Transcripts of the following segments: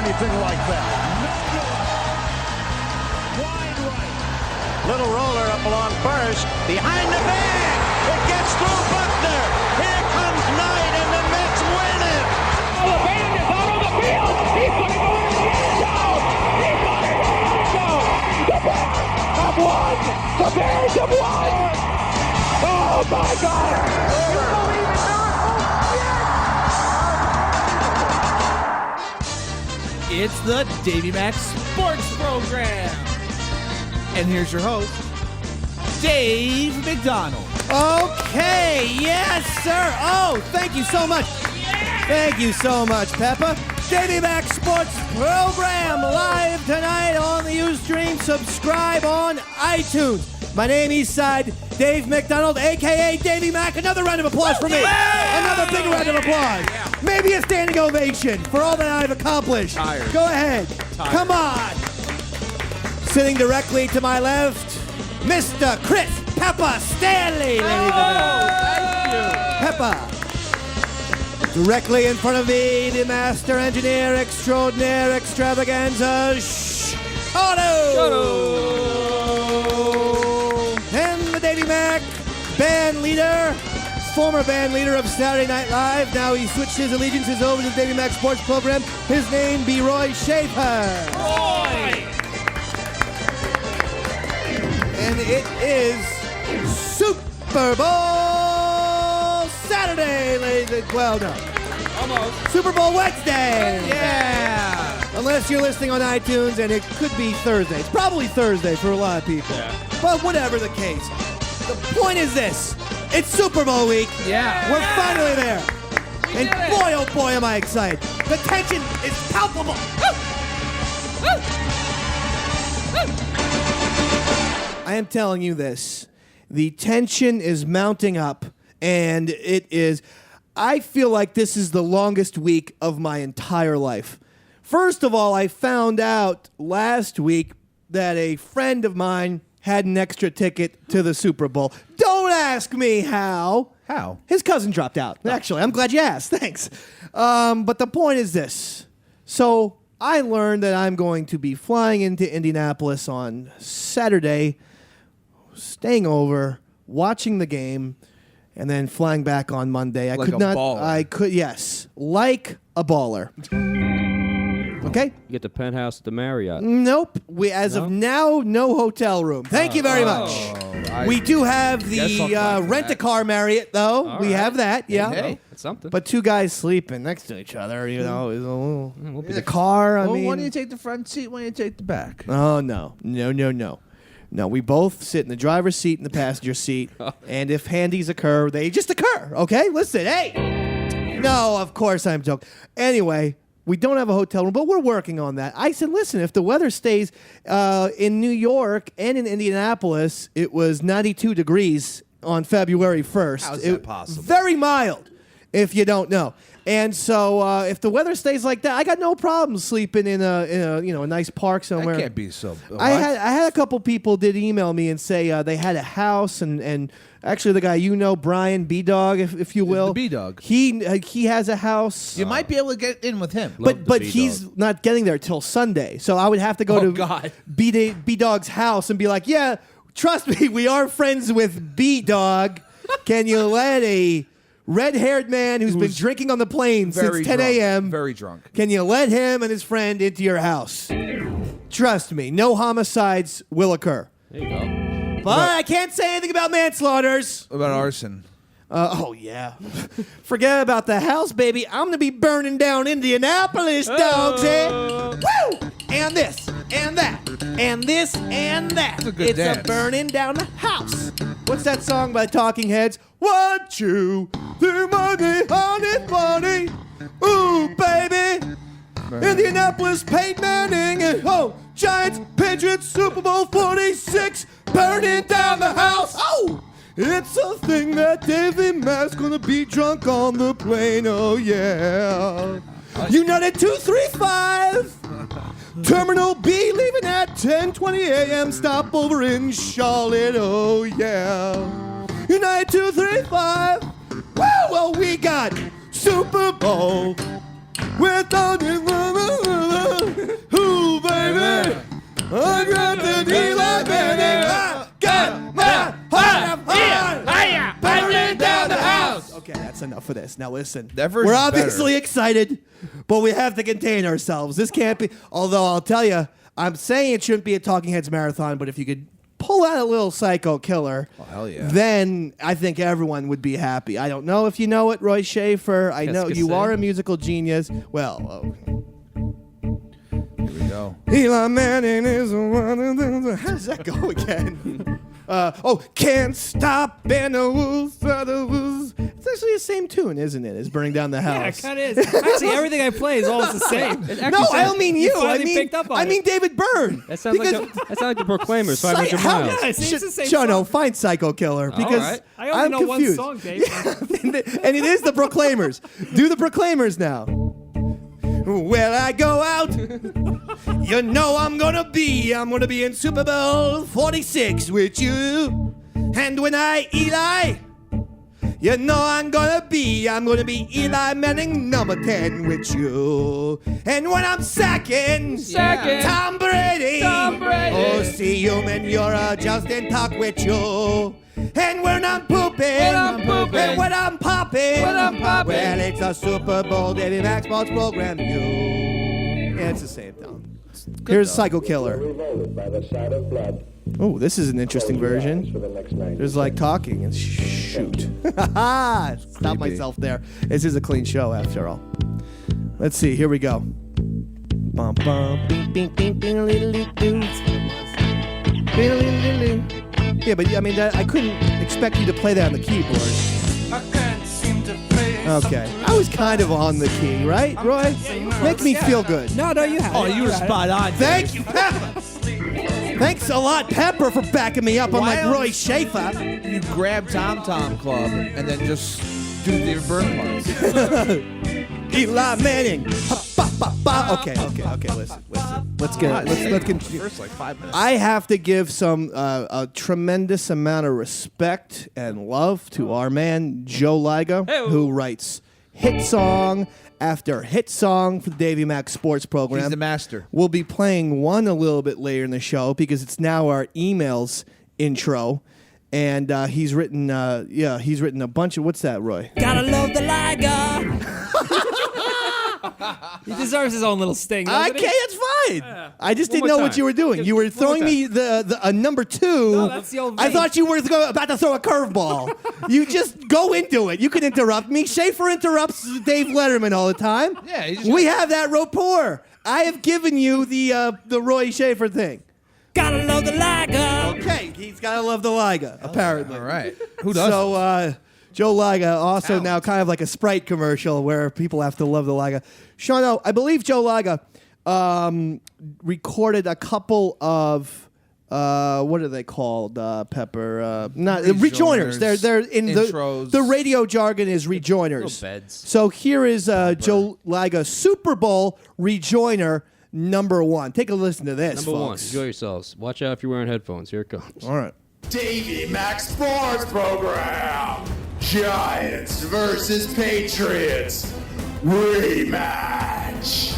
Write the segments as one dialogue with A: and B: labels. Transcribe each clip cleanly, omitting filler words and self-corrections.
A: anything like that.
B: Wide right.
C: Little roller up along first. Behind the bag. It gets through Buckner. Here comes Knight, and the Mets win it.
B: Oh, the band is out on the field. He's going to go in the end zone. He's going to go in the end zone. The Bears have won. The Bears have won. Oh, my God. You believe in miracles? Yes.
D: It's the Davey Mac Sports Program. And here's your host, Dave McDonald.
E: Okay, yes, sir. Oh, thank you so much. Thank you so much, Peppa. Davey Mac Sports Program live tonight on the Ustream. Subscribe on iTunes. My name is Eastside Dave McDonald, a.k.a. Davey Mac. Another round of applause for me. Another big round of applause. Maybe a standing ovation for all that I've accomplished.
D: Tired.
E: Go ahead. Come on. Sitting directly to my left, Mr. Chris Peppa Stanley, ladies and gentlemen. Peppa. Directly in front of me, the master engineer extraordinaire extravaganza, Otto. And the Davey Mac band leader, former band leader of Saturday Night Live. Now he switched his allegiances over to the Davey Mac Sports Program. His name be Roy Schaefer.
D: Roy!
E: And it is Super Bowl Saturday, ladies and well, no.
D: Almost.
E: Super Bowl Wednesday.
D: Yeah.
E: Unless you're listening on iTunes, and it could be Thursday. It's probably Thursday for a lot of people.
D: Yeah.
E: But whatever the case, the point is this. It's Super Bowl week.
D: Yeah.
E: We're finally there. And
D: did it.
E: boy, oh boy, am I excited. The tension is palpable. I am telling you this. The tension is mounting up, and it is... I feel like this is the longest week of my entire life. First of all, I found out last week that a friend of mine had an extra ticket to the Super Bowl. Don't ask me how.
D: How?
E: His cousin dropped out. Actually, I'm glad you asked. Thanks. But the point is this. So I learned that I'm going to be flying into Indianapolis on Saturday, staying over, watching the game, and then flying back on Monday.
D: Like a baller.
E: Yes, like a baller. Okay?
F: You get the penthouse at the Marriott.
E: Nope. As of now, no hotel room. Thank you very much. We do have the rent-a-car Marriott, though. We have that, yeah.
F: Hey, that's something.
E: But two guys sleeping next to each other, you know, is a little... The car, I mean...
D: Why do you take the front seat? Why do you take the back?
E: Oh, no. No, we both sit in the driver's seat and the passenger seat, and if handies occur, they just occur, okay? Listen, hey! No, of course I'm joking. Anyway, we don't have a hotel room, but we're working on that. I said, listen, if the weather stays in New York and in Indianapolis, it was 92 degrees on February 1st.
D: How's that possible?
E: Very mild, if you don't know. And so, if the weather stays like that, I got no problem sleeping in a nice park somewhere.
D: That can't be so.
E: I had a couple people did email me and say they had a house and actually the guy Brian B-Dog, if you will,
D: The B-Dog.
E: He has a house.
D: You might be able to get in with him.
E: But he's not getting there till Sunday, so I would have to go to B-Dog's house and be like, yeah, trust me, we are friends with B-Dog. Can you let a red-haired man who's been drinking on the plane since 10 a.m.
D: Very drunk.
E: Can you let him and his friend into your house? Trust me, no homicides will occur.
F: There you go.
E: But I can't say anything about manslaughters.
D: What about arson?
E: Oh, yeah. Forget about the house, baby. I'm going to be burning down Indianapolis, dogs, eh? Woo! And this, and that, and this, and that.
D: That's a good
E: It's
D: dance.
E: a burning down the house. What's that song by Talking Heads? Want you, the money, honey, money. Ooh, baby. Indianapolis, Peyton Manning, and Giants, Patriots, Super Bowl 46, burning down the house. Oh! It's a thing that Davey Mac's gonna be drunk on the plane, oh yeah. United 235, Terminal B leaving at 10:20 a.m. Stopover in Charlotte, oh yeah. United 235, well, we got Super Bowl with all the I got the Eli Manning. I got my heart of heart. Burning down the house. Okay, that's enough of this. Now listen.
A: That version's
E: We're obviously
A: better.
E: excited, but we have to contain ourselves. This can't be. Although I'll tell you, I'm saying it shouldn't be a Talking Heads marathon, but if you could pull out a little Psycho Killer,
A: hell yeah.
E: then I think everyone would be happy. I don't know if you know it, Roy Schaefer. I know you are a musical genius. Well,
A: Here we go.
E: Eli Manning is one of them. How does that go again? Can't stop and the wolves are the wolves. It's actually the same tune, isn't it? It's Burning Down the
D: Yeah,
E: House.
D: it kind of is. Actually, everything I play is almost the same.
E: No, I don't mean you. I
D: finally picked up on
E: mean
D: it.
E: David Byrne.
F: That sounds like the Proclaimers, 500
E: How-
F: miles.
D: Yeah, it's the same
E: Shono,
D: song.
E: find Psycho Killer because
F: right.
D: I only
E: I'm
D: know
E: confused.
D: one song, Dave.
E: And it is the Proclaimers. Do the Proclaimers now. Well, I go out. You know I'm gonna be in Super Bowl 46 with you. And when Eli, you know I'm gonna be Eli Manning number 10 with you. And when I'm sacking Tom Brady, oh, see you man, you're just in talk with you. And when I'm pooping, and when I'm popping, well, it's a Super Bowl Davey Max Sports program. Yeah, it's the same thing. Here's Psycho Killer. Oh, this is an interesting version. There's like talking and shoot. Stop myself there. This is a clean show after all. Let's see. Here we go. Bum, bum, bing, bing, bing, bing, little, little, yeah, but I mean, I couldn't expect you to play that on the keyboard. Okay, I was kind of on the key, right, Roy? Make me feel good.
D: No, you have.
B: Oh, you were spot on.
E: Thank you, Pepper. Thanks a lot, Pepper, for backing me up. I'm like Roy Schaefer.
A: You grab Tom Tom Club and then just do the burn parts.
E: Eli Manning. Okay. Listen. Let's continue.
A: First, like 5 minutes.
E: I have to give some a tremendous amount of respect and love to our man Joe Liga, who writes hit song after hit song for the Davey Max Sports program.
A: He's the master.
E: We'll be playing one a little bit later in the show because it's now our emails intro. And he's written a bunch of, what's that, Roy?
D: Gotta love the Liga. He deserves his own little sting.
E: Okay, it's fine. I just didn't know what you were doing. You were throwing me a number 2.
D: No, that's the old
E: I
D: vein.
E: thought you were about to throw a curveball. You just go into it. You can interrupt me. Schaefer interrupts Dave Letterman all the time.
A: Yeah,
E: we have that rapport. I have given you the Roy Schaefer thing.
D: Gotta love the Liga.
E: Okay, he's got to love the Liga, apparently.
A: All right. Who doesn't?
E: So, Joe Liga also now kind of like a Sprite commercial where people have to love the Liga. Shano, I believe Joe Liga recorded a couple of what are they called? Pepper, not rejoiners. They're in
A: intros.
E: the radio jargon is rejoiners.
F: Little beds.
E: So here is Joe Liga Super Bowl rejoiner number 1. Take a listen to this,
F: Number 1.
E: folks.
F: Enjoy yourselves. Watch out if you're wearing headphones. Here it comes.
E: All right.
B: Davey Max Sports Program. Giants versus Patriots. Rematch.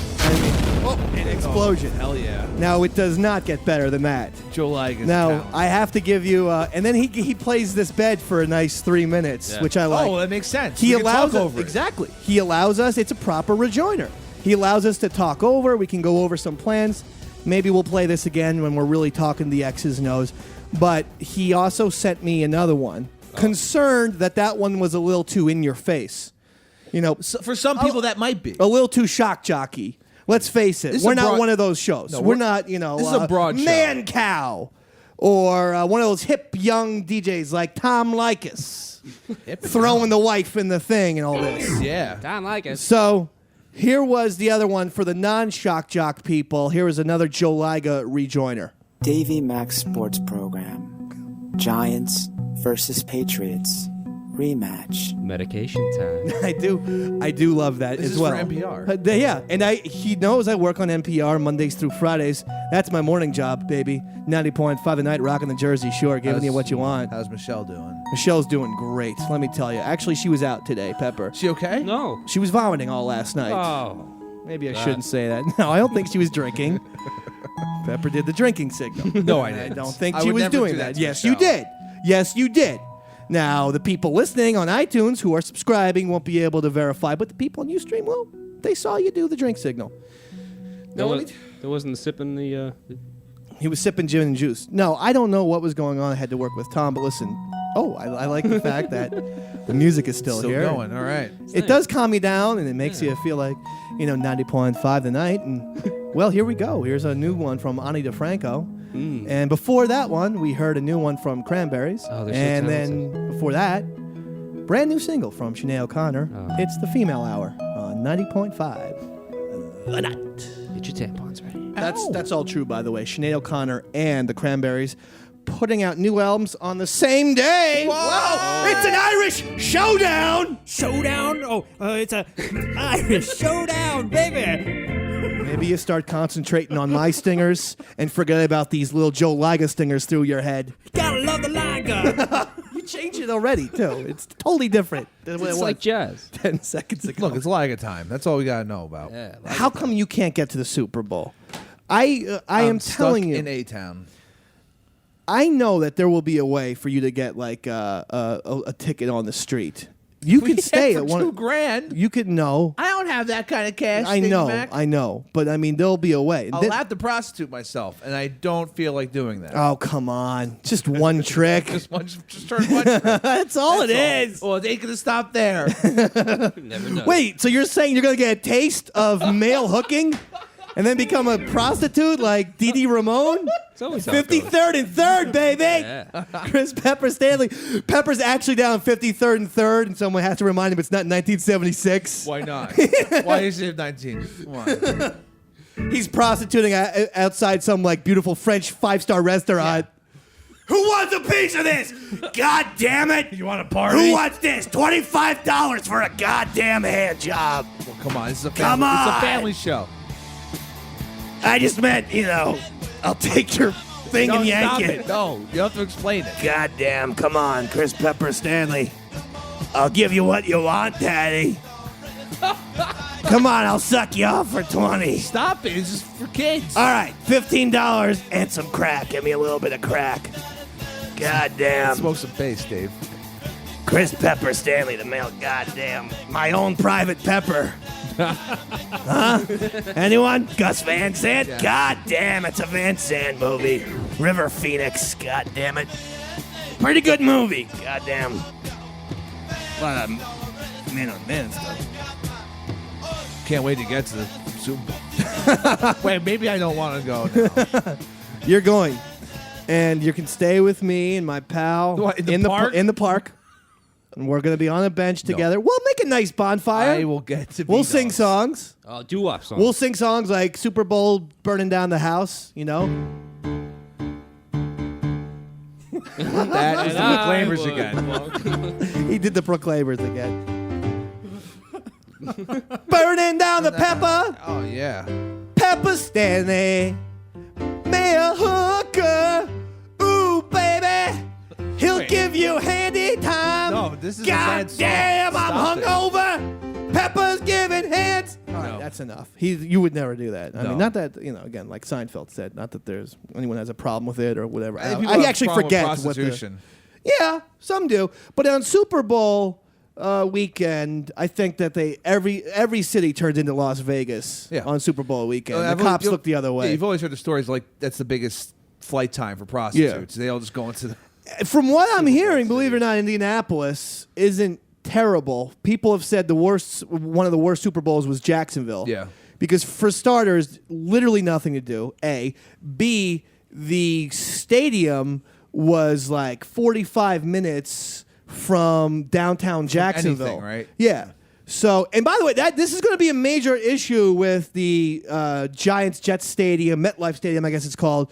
E: An explosion.
A: Hell yeah.
E: Now it does not get better than that.
A: Joe Liga.
E: Now I have to give you, and then he plays this bed for a nice 3 minutes, which I like.
A: Oh, that makes sense.
E: He
A: We can
E: allows
A: talk
E: us
A: over it.
E: exactly. He allows us. It's a proper rejoiner. He allows us to talk over. We can go over some plans. Maybe we'll play this again when we're really talking the X's and O's. But he also sent me another one. Concerned that one was a little too in your face. You know,
A: For some people, that might be.
E: a little too shock jockey. Let's face it.
A: This is
E: We're
A: a
E: not
A: broad-
E: one of those shows.
A: No,
E: we're not,
A: this is a broad show.
E: Man Cow or one of those hip young DJs like Tom Likas throwing the wife in the thing and all this.
A: Yeah.
F: Don't like it.
E: So here was the other one for the non-shock jock people. Here is another Joe Liga rejoiner.
G: Davey Max Sports Program. Giants versus Patriots. Rematch.
F: Medication time.
E: I do love that
A: This
E: as
A: is
E: well.
A: for NPR.
E: Yeah, and he knows I work on NPR Mondays through Fridays. That's my morning job, baby. 90.5 a night, rocking the Jersey Shore, giving you what you want.
A: How's Michelle doing?
E: Michelle's doing great, let me tell you. Actually, she was out today, Pepper.
A: She okay?
F: No.
E: She was vomiting all last night.
F: Oh.
E: Maybe I shouldn't say that. No, I don't think she was drinking. Pepper did the drinking signal.
A: No, I
E: I
A: didn't.
E: don't think
A: I
E: she
A: would
E: was
A: never
E: doing
A: do
E: that.
A: to the
E: Yes, you
A: show.
E: did. Yes, you did. Now, the people listening on iTunes who are subscribing won't be able to verify, but the people on Ustream will. They saw you do the drink signal.
F: There,
E: No,
F: there wasn't the sipping the.
E: he was sipping gin and juice. No, I don't know what was going on. I had to work with Tom, but listen. Oh, I like the fact that the music is still here.
A: going. All right.
E: It does calm you down, and it makes you feel like, 90.5 the night. And, well, here we go. Here's a new one from Ani DeFranco. And before that one, we heard a new one from Cranberries.
F: Oh, they're so
E: and
F: talented.
E: then before that, brand new single from Sinead O'Connor.
F: Oh.
E: It's The Female Hour on 90.5 the night.
F: Get your tampons ready.
E: That's all true, by the way. Sinead O'Connor and the Cranberries putting out new albums on the same day. Whoa! It's an Irish showdown.
D: Showdown? Oh, it's a Irish showdown, baby.
E: Maybe you start concentrating on my stingers and forget about these little Joe Liga stingers through your head.
D: Gotta love the Liga.
E: You changed it already, too. It's totally different than what it
F: It's
E: was
F: like jazz.
E: 10 seconds ago.
A: Look, it's Liga time. That's all we got to know about.
F: Yeah.
E: How come you can't get to the Super Bowl? I am
A: stuck
E: telling you.
A: in A-Town.
E: I know that there will be a way for you to get like a ticket on the street. You can stay at one.
A: $2,000.
E: You could know.
A: I don't have that kind of cash.
E: I know, but I mean, there'll be a way.
A: I'll have to prostitute myself, and I don't feel like doing that.
E: Oh, come on! Just one trick.
A: just turn one trick.
E: That's all it is.
A: Well, it ain't gonna stop there.
F: Never know.
E: Wait, so you're saying you're gonna get a taste of male hooking, and then become a prostitute like Dee Dee Ramone?
F: It's always how it goes.
E: 53rd and 3rd, baby.
F: Yeah.
E: Chris Pepper Stanley. Pepper's actually down 53rd and 3rd, and someone has to remind him it's not 1976.
A: Why not? Why is it 19? Come on.
E: He's prostituting outside some like beautiful French 5-star restaurant. Who wants a piece of this? God damn it!
A: You want a party?
E: Who wants this? $25 for a goddamn hand job.
A: Well, come on. This is a
E: Come
A: family, It's
E: on.
A: a family show.
E: I just meant, I'll take your thing and yank
A: stop
E: it.
A: No, you have to explain it.
E: Goddamn, come on, Chris Pepper Stanley. I'll give you what you want, Daddy. Come on, I'll suck you off for 20.
A: Stop it. It's just for kids.
E: All right, $15 and some crack. Give me a little bit of crack. Goddamn.
A: Smoke some bass, Dave.
E: Chris Pepper Stanley, the male goddamn. My own private pepper. Huh? Anyone? Gus Van Sant?
A: Yeah.
E: God damn, it's a Van Sant movie. River Phoenix. God damn it. Pretty good movie. God damn. A lot of man on man stuff.
A: Can't wait to get to the Super Bowl. Wait, maybe I don't want to go now.
E: You're going. And you can stay with me and my pal
A: What, in the park?
E: in the park. And we're going to be on a bench together. We'll make a nice bonfire.
A: I will get to be
E: We'll sing
A: dogs.
E: songs.
F: Doo-wop song.
E: We'll sing songs like Super Bowl burning down the house,
A: That is the Proclaimers again.
E: He did the Proclaimers again. Burning down the pepper,
A: Oh, yeah.
E: Pepper Stanley, male hooker. Ooh, baby, he'll
A: Wait.
E: give you handy time.
A: No, this is a
E: God
A: bad song.
E: damn, I'm
A: Stop it.
E: hungover. Pepper's giving hands. All right,
A: No.
E: that's enough. You would never do that. I
A: No.
E: mean, not that, again, like Seinfeld said, not that there's anyone has a problem with it or whatever.
A: I think
E: I
A: people have a
E: actually
A: problem with
E: forget what the...
A: prostitution.
E: Yeah, some do. But on Super Bowl weekend, I think that every city turns into Las Vegas
A: Yeah.
E: on Super Bowl weekend.
A: I've
E: The
A: always-
E: cops look the other
A: Yeah,
E: way.
A: you've always heard the stories like that's the biggest flight time for prostitutes. They all just go into the...
E: From what I'm hearing, believe it or not, Indianapolis isn't terrible. People have said one of the worst Super Bowls was Jacksonville.
A: Yeah.
E: Because for starters, literally nothing to do, A. B, the stadium was like 45 minutes from downtown Jacksonville.
A: anything, right?
E: Yeah. So, and by the way, this is going to be a major issue with the Giants-Jets Stadium, MetLife Stadium, I guess it's called,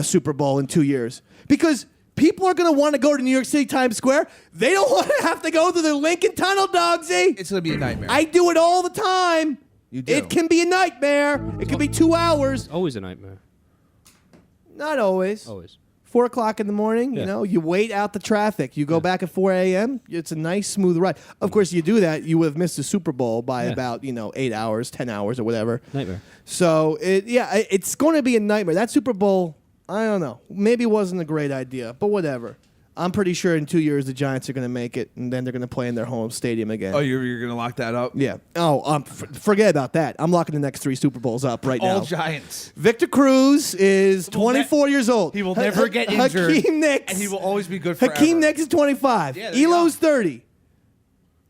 E: Super Bowl in 2 years. Because people are going to want to go to New York City Times Square. They don't want to have to go through the Lincoln Tunnel, Dogsy.
A: It's going to be a nightmare.
E: I do it all the time.
A: You do.
E: It can be a nightmare. It can be 2 hours.
F: Always a nightmare.
E: Not always.
F: Always.
E: 4 o'clock in the morning, you know, you wait out the traffic. You go back at 4 a.m. It's a nice, smooth ride. Of course, you do that, you would have missed the Super Bowl by about, 8 hours, 10 hours, or whatever.
F: Nightmare.
E: So, it's going to be a nightmare. That Super Bowl, I don't know. Maybe it wasn't a great idea, but whatever. I'm pretty sure in 2 years the Giants are going to make it, and then they're going to play in their home stadium again.
A: Oh, you're going to lock that up?
E: Yeah. Oh, forget about that. I'm locking the next 3 Super Bowls up right now.
A: All Giants.
E: Victor Cruz is 24 years old.
A: He will never get injured.
E: Hakeem Nicks.
A: And he will always be good forever.
E: Hakeem Nicks is 25.
A: Yeah, there you
E: Elo's
A: go.
E: 30.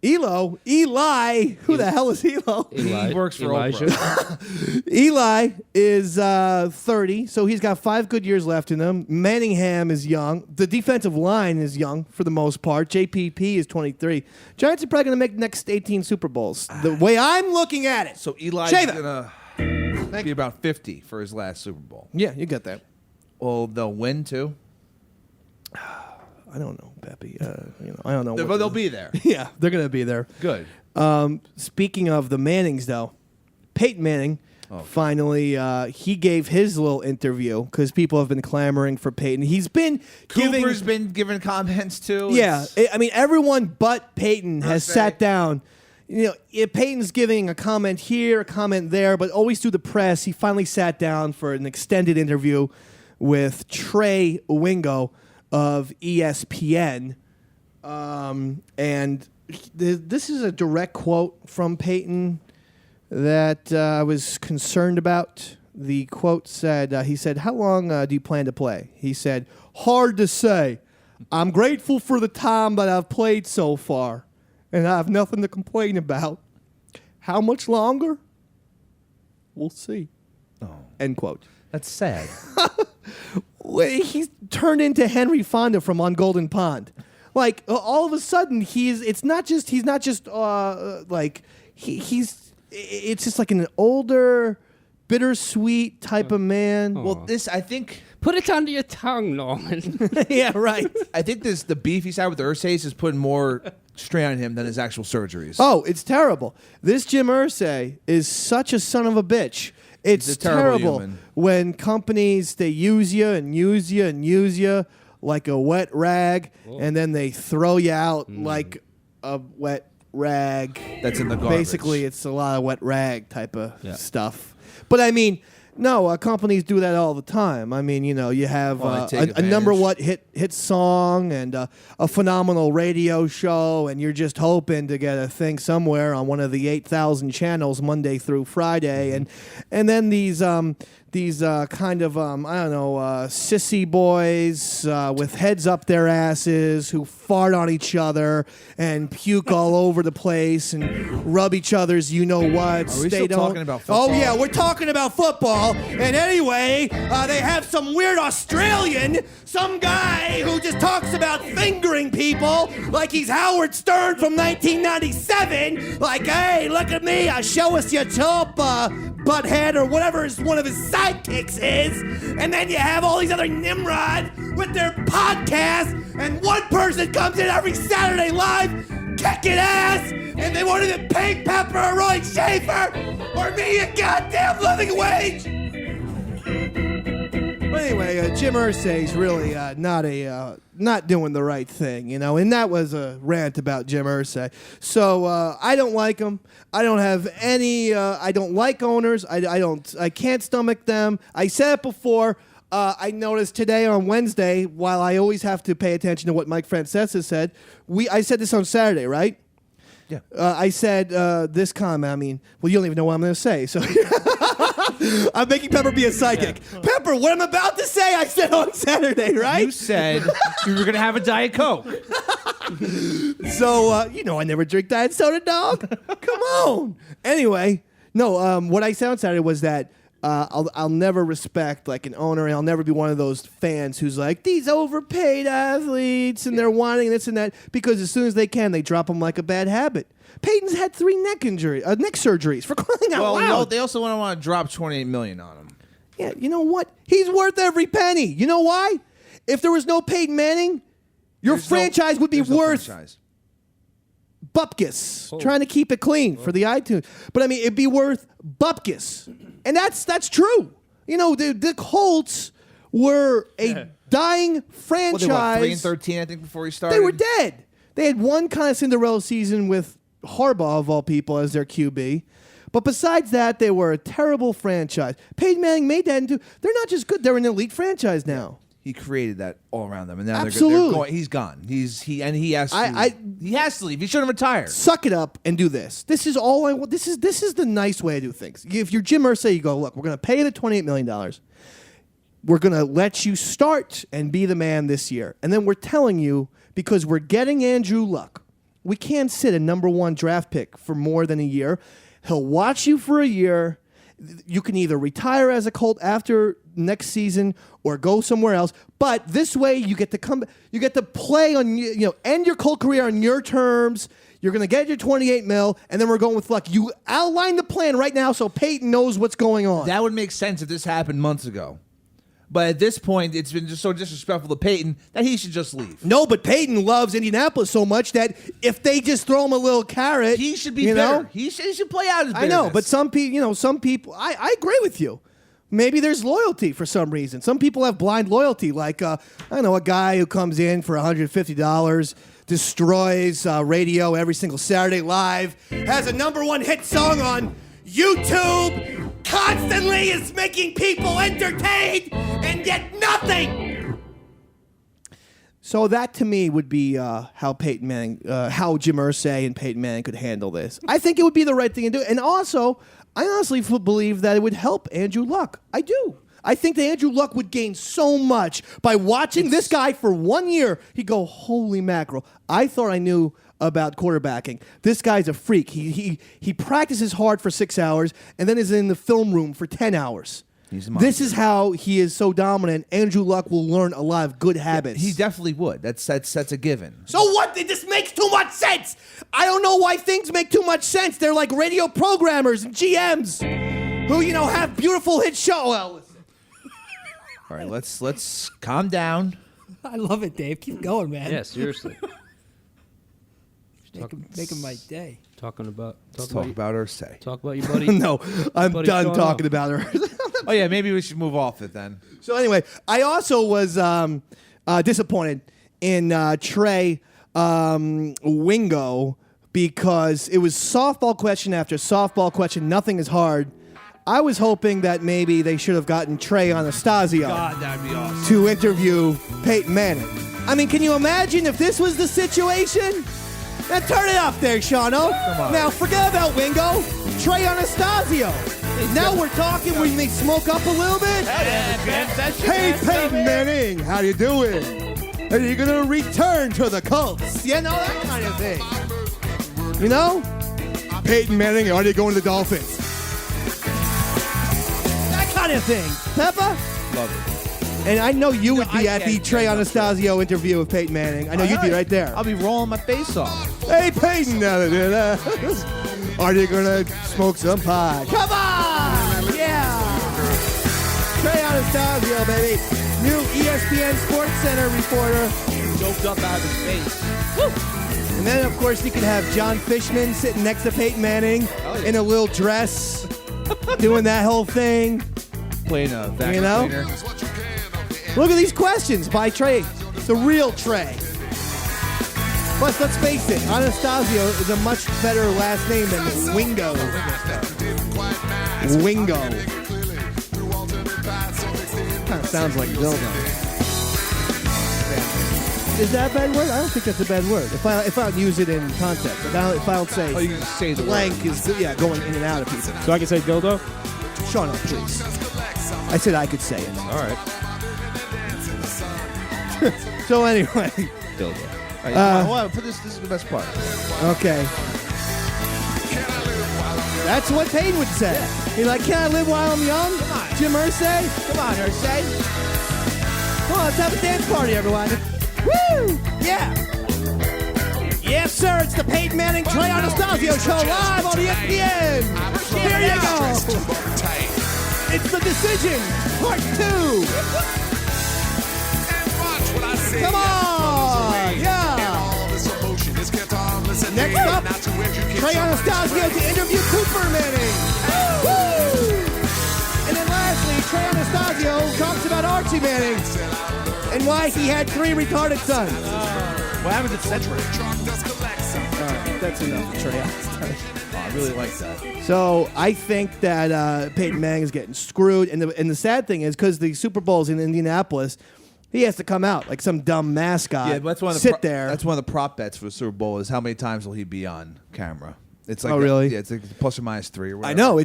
E: Eli. Who the hell is Elo?
A: He works for
F: Elijah.
A: Oprah.
E: Eli is 30, so he's got 5 good years left in him. Manningham is young. The defensive line is young for the most part. JPP is 23. Giants are probably going to make the next 18 Super Bowls. The way I'm looking at it.
A: So Eli's
E: Shave it.
A: going to be about 50 for his last Super Bowl.
E: Yeah, you get that.
A: Well, they'll win, too.
E: I don't know, Peppy. I don't know.
A: But they'll be there.
E: Yeah, they're going to be there.
A: Good.
E: Speaking of the Mannings, though, Peyton Manning finally he gave his little interview because people have been clamoring for Peyton. He's been
A: Cooper's been giving comments too.
E: Yeah, I mean everyone but Peyton has sat down. You know, if Peyton's giving a comment here, a comment there, but always through the press. He finally sat down for an extended interview with Trey Wingo of ESPN, and this is a direct quote from Peyton that I was concerned about. The quote said, he said, "How long do you plan to play?" He said, "Hard to say. I'm grateful for the time that I've played so far, and I have nothing to complain about. How much longer? We'll see." End quote.
A: That's sad.
E: He's turned into Henry Fonda from On Golden Pond. Like all of a sudden, he's not just like it's just like an older, bittersweet type of man.
A: Well, I think.
F: Put it under your tongue, Norman.
E: Yeah, right.
A: I think the beef he's had with Irsay is putting more strain on him than his actual surgeries.
E: Oh, it's terrible. This Jim Irsay is such a son of a bitch. It's
A: He's a terrible human.
E: When companies, they use you and use you and use you like a wet rag, and then they throw you out like a wet rag.
A: That's in the garbage.
E: Basically, it's a lot of wet rag type of stuff. But I mean, no, companies do that all the time. I mean, you have a number one hit song and a phenomenal radio show, and you're just hoping to get a thing somewhere on one of the 8,000 channels Monday through Friday, and then these kind of sissy boys with heads up their asses who fart on each other and puke all over the place and rub each other's you-know-whats.
A: Are we still talking about football?
E: Oh, yeah, we're talking about football. And anyway, they have some weird Australian, some guy who just talks about fingering people like he's Howard Stern from 1997. Like, hey, look at me, show us your top, butthead, or whatever one of his sidekicks is. And then you have all these other nimrods with their podcasts, and one person comes in every Saturday live kicking ass, and they won't even pay Pepper or Roy Schaefer or me a goddamn living wage. But anyway, Jim Irsay's really not doing the right thing, and that was a rant about Jim Irsay. So I don't like him. I don't have any. I don't like owners. I can't stomach them. I said it before. I noticed today on Wednesday, while I always have to pay attention to what Mike Francesa said, I said this on Saturday, right?
A: Yeah.
E: I said this comment. I mean, well, you don't even know what I'm going to say, so I'm making Pepper be a psychic. Yeah. Pepper, what I'm about to say, I said on Saturday, right?
A: You said you were going to have a Diet Coke.
E: So, I never drink diet soda, dog. Come on. Anyway, no, what I said on Saturday was that I'll never respect like an owner, and I'll never be one of those fans who's like, these overpaid athletes and they're wanting this and that, because as soon as they can, they drop them like a bad habit. Peyton's had 3 neck surgeries, for crying out loud.
A: Well, they also want to drop $28 million on him.
E: Yeah, you know what? He's worth every penny. You know why? If there was no Peyton Manning, your franchise would be worth bupkis. Trying to keep it clean for the iTunes. But I mean, it'd be worth bupkis. And that's true. The Colts were a dying franchise.
A: Well, they were 3-13, I think, before he started.
E: They were dead. They had one kind of Cinderella season with Harbaugh, of all people, as their QB. But besides that, they were a terrible franchise. Peyton Manning made that into... They're not just good. They're an elite franchise now.
A: He created that all around them, and now
E: Absolutely.
A: they're going. He's gone. He has to. He has to leave. He shouldn't retire.
E: Suck it up and do this. This is all I want. This is the nice way to do things. If you're Jim Irsay, you go, look, we're going to pay you the $28 million. We're going to let you start and be the man this year. And then we're telling you, because we're getting Andrew Luck, we can't sit a number 1 draft pick for more than a year. He'll watch you for a year. You can either retire as a Colt after next season or go somewhere else. But this way, you get to come. You get to play on, end your Colt career on your terms. You're going to get your $28 million, and then we're going with Luck. You outline the plan right now so Peyton knows what's going on.
A: That would make sense if this happened months ago. But at this point, it's been just so disrespectful to Peyton that he should just leave.
E: No, but Peyton loves Indianapolis so much that if they just throw him a little carrot,
A: he should be bitter. He should play out his bitterness.
E: I know, but some people, I agree with you. Maybe there's loyalty for some reason. Some people have blind loyalty, like a guy who comes in for $150, destroys radio every single Saturday live, has a number 1 hit song on YouTube, constantly is making people entertained, and yet nothing. So that to me would be how Peyton Manning, how Jim Irsay and Peyton Manning could handle this. I think it would be the right thing to do, and also I honestly believe that it would help Andrew Luck. I do. I think that Andrew Luck would gain so much by watching this guy for 1 year. He'd go, holy mackerel! I thought I knew about quarterbacking. This guy's a freak. He practices hard for 6 hours and then is in the film room for 10 hours. This is how he is so dominant. Andrew Luck will learn a lot of good habits.
A: He definitely would. That's a given.
E: So what? This makes too much sense. I don't know why things make too much sense. They're like radio programmers and GMs who have beautiful hit show. Well, listen.
A: All right, let's calm down.
H: I love it, Dave. Keep going, man.
F: Yeah, seriously.
H: Making my day.
F: Talk about
A: Irsay.
F: Talk about your buddy.
E: No, I'm
F: buddy
E: done
F: Sean
E: talking
F: up.
E: about her.
A: Oh yeah, maybe we should move off it then.
E: So anyway, I also was disappointed in Trey Wingo because it was softball question after softball question. Nothing is hard. I was hoping that maybe they should have gotten Trey Anastasio
A: that'd be awesome.
E: to interview Peyton Manning. I mean, can you imagine if this was the situation? Now turn it up there, Shawno.
A: Come on.
E: Now forget about Wingo. Trey Anastasio. Now we're talking. We may smoke up a little bit. Hey, Peyton Manning, how you doing? Are you gonna return to the Colts? Yeah, no, that kind of thing. Peyton Manning, are you going to the Dolphins? That kind of thing. Peppa?
A: Love it.
E: And I know you would be
A: I
E: at the
A: can't
E: Trey
A: stand up
E: Anastasio interview with Peyton Manning. I know you'd be right there.
A: I'll be rolling my face off.
E: Hey, Peyton, are you going to smoke some pot? Come on! Yeah! Trey Anastasio, baby. New ESPN Sports Center reporter.
A: Doped up out of his face.
E: Woo! And then, of course, you can have John Fishman sitting next to Peyton Manning in a little dress, doing that whole thing.
A: Playing a vacuum cleaner.
E: Look at these questions by Trey. It's the real Trey. Plus, let's face it, Anastasio is a much better last name than Wingo. Wingo. Kind of sounds like dildo. Is that a bad word? I don't think that's a bad word. If I don't use it in context, if I don't say,
A: you just say the
E: blank
A: word.
E: is going in and out of people.
H: So I can say dildo?
E: Shut up, please. I said I could say it.
A: All right.
E: So anyway,
A: Dildo. All right, well, put this is the best part.
E: okay. That's what Payne would say. He's like, can I live while I'm young?
A: Come on.
E: Jim Irsay?
A: Come on, Irsay.
E: Come on, let's have a dance party, everyone. Woo! Yeah. Yes, sir. It's the Peyton Manning Trey Anastasio show live on ESPN. Here you go. It's The Decision, Part 2. Come on. Yeah. Next up, Trey Anastasio to interview Cooper Manning. Woo! And then lastly, Trey Anastasio talks about our Archie Manning and why he had 3 retarded sons.
A: What happens at Century?
E: That's enough of Trey.
A: I really like that.
E: So I think that Peyton Manning is getting screwed, and the sad thing is because the Super Bowl's in Indianapolis, he has to come out like some dumb mascot.
A: Yeah, but that's one of the
E: there.
A: That's one of the prop bets for the Super Bowl is how many times will he be on camera? It's like
E: Oh, really?
A: Yeah, it's like plus or minus 3 or whatever.
E: I know.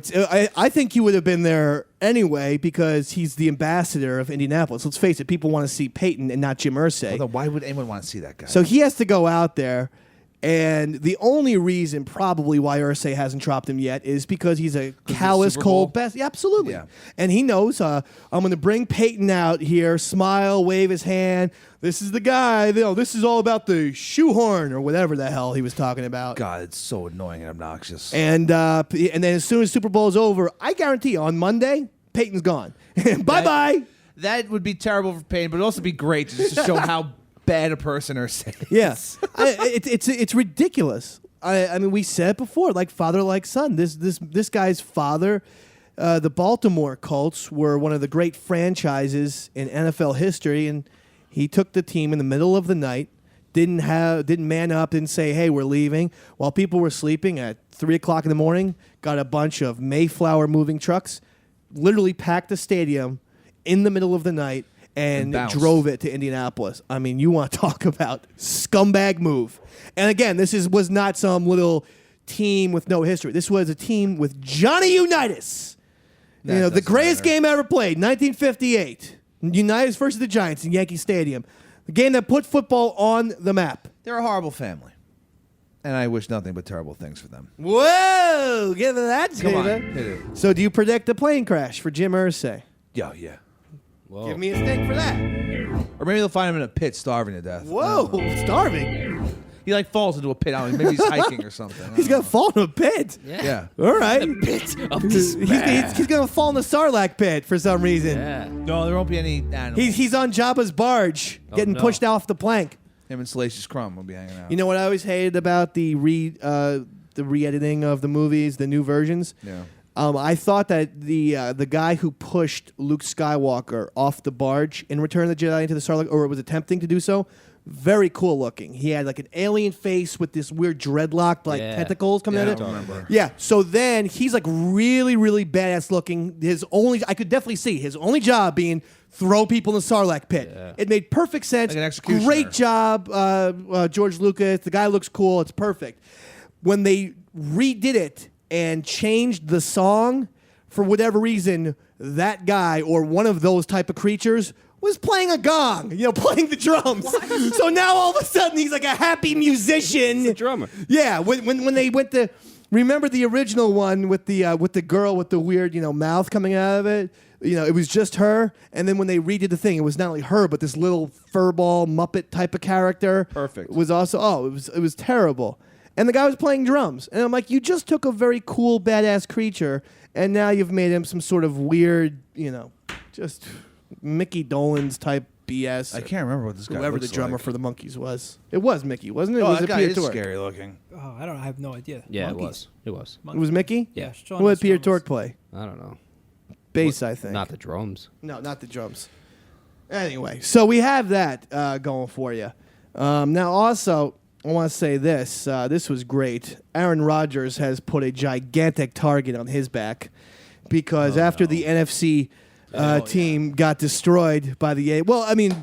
E: I think he would have been there anyway because he's the ambassador of Indianapolis. Let's face it, people want to see Peyton and not Jim Irsay.
A: Although, why would anyone want to see that guy?
E: So he has to go out there, and the only reason probably why Irsay hasn't dropped him yet is because he's a callous,
A: Super Bowl?
E: cold best. Yeah, absolutely.
A: Yeah.
E: And he knows I'm going to bring Peyton out here, smile, wave his hand. This is the guy. This is all about the shoehorn or whatever the hell he was talking about.
A: God, it's so annoying and obnoxious.
E: And then as soon as Super Bowl is over, I guarantee you, on Monday, Peyton's gone. Bye-bye.
A: That would be terrible for Peyton, but it'd also be great just to show how bad a person Irsay is.
E: Yes, it's ridiculous. I mean, we said it before, like father, like son. This guy's father, the Baltimore Colts were one of the great franchises in NFL history, and he took the team in the middle of the night, didn't man up, didn't say, "Hey, we're leaving," while people were sleeping at 3:00 in the morning. Got a bunch of Mayflower moving trucks, literally packed the stadium in the middle of the night. And drove it to Indianapolis. I mean, you want to talk about scumbag move. And again, was not some little team with no history. This was a team with Johnny Unitas. The greatest game ever played, 1958. Unitas versus the Giants in Yankee Stadium. The game that put football on the map.
A: They're a horrible family. And I wish nothing but terrible things for them.
E: Whoa! Give it that,
A: Come on,
E: David.
A: hit it.
E: So do you predict a plane crash for Jim Irsay?
A: Yeah.
F: Whoa.
E: Give me a stink for that.
A: Or maybe they'll find him in a pit starving to death.
E: Whoa, starving.
A: He falls into a pit. I don't know, maybe he's hiking or something.
E: He's going to fall in a pit.
A: Yeah.
E: All right.
F: Pit of
E: He's going to fall in the Sarlacc pit for some reason.
F: Yeah.
A: No, there won't be any animals.
E: He's on Jabba's barge, getting
F: no.
E: pushed off the plank.
A: Him and Salacious Crumb will be hanging out.
E: You know what I always hated about the re-editing of the movies, the new versions?
A: Yeah.
E: I thought that the guy who pushed Luke Skywalker off the barge in Return of the Jedi into the Sarlacc, or was attempting to do so, very cool looking. He had like an alien face with this weird dreadlock, tentacles coming out of it.
A: I don't remember.
E: Yeah. So then he's like really, really badass looking. I could definitely see his only job being throw people in the Sarlacc pit.
F: Yeah.
E: It made perfect sense.
A: Like an executioner.
E: Great job, George Lucas. The guy looks cool. It's perfect. When they redid it and changed the song, for whatever reason, that guy or one of those type of creatures was playing a gong, playing the drums. So now all of a sudden he's like a happy musician.
F: He's a drummer.
E: Yeah, when they went to remember the original one with the girl with the weird mouth coming out of it. It was just her, and then when they redid the thing, it was not only her but this little furball Muppet type of character.
A: Perfect.
E: Was also it was terrible. And the guy was playing drums. And I'm like, you just took a very cool, badass creature, and now you've made him some sort of weird, just Mickey Dolenz type BS.
A: I can't remember what this guy
E: Whoever the
A: looks
E: drummer
A: like.
E: for the Monkees was. It was Mickey, wasn't it?
A: Oh,
E: was
A: that
E: it
A: guy
E: Peter
A: is
E: Tork?
A: scary looking.
H: Oh, I have no idea.
F: Yeah,
H: Monkeys.
F: it was.
E: It was Mickey?
F: Yeah.
H: Strong
E: Who had
H: as
E: Peter
H: strong
E: Tork
H: as-
E: play?
F: I don't know.
E: Bass, I think.
F: Not the drums.
E: No, not the drums. Anyway, so we have that going for you. Now, also, I want to say this. This was great. Aaron Rodgers has put a gigantic target on his back because after the NFC team got destroyed by the